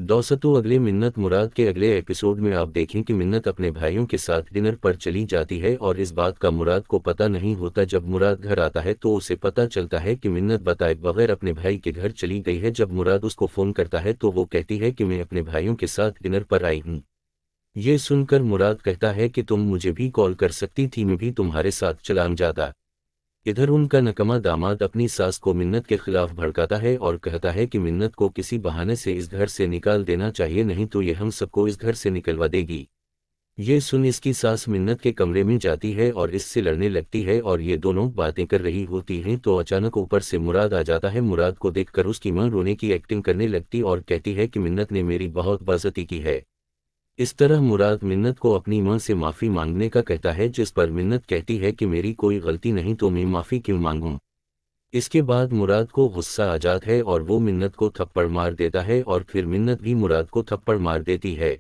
दोस्तों अगले मिन्नत मुराद के अगले एपिसोड में आप देखें कि मिन्नत अपने भाइयों के साथ डिनर पर चली जाती है और इस बात का मुराद को पता नहीं होता। जब मुराद घर आता है तो उसे पता चलता है कि मिन्नत बताए बगैर अपने भाई के घर चली गई है। जब मुराद उसको फ़ोन करता है तो वो कहती है कि मैं अपने भाइयों के साथ डिनर पर आई हूँ। ये सुनकर मुराद कहता है कि तुम मुझे भी कॉल कर सकती थी, मैं भी तुम्हारे साथ चला जाता। इधर उनका नकमा दामाद अपनी सास को मिन्नत के खिलाफ भड़काता है और कहता है कि मिन्नत को किसी बहाने से इस घर से निकाल देना चाहिए, नहीं तो ये हम सबको इस घर से निकलवा देगी। ये सुन इसकी सास मिन्नत के कमरे में जाती है और इससे लड़ने लगती है और ये दोनों बातें कर रही होती हैं तो अचानक ऊपर से मुराद आ जाता है। मुराद को देखकर उसकी मां रोने की एक्टिंग करने लगती और कहती है कि मिन्नत ने मेरी बहुत बेइज्जती की है। इस तरह मुराद मिन्नत को अपनी मां से माफ़ी मांगने का कहता है, जिस पर मिन्नत कहती है कि मेरी कोई गलती नहीं तो मैं माफ़ी क्यों मांगूं। इसके बाद मुराद को गुस्सा आ जाता है और वो मिन्नत को थप्पड़ मार देता है और फिर मिन्नत भी मुराद को थप्पड़ मार देती है।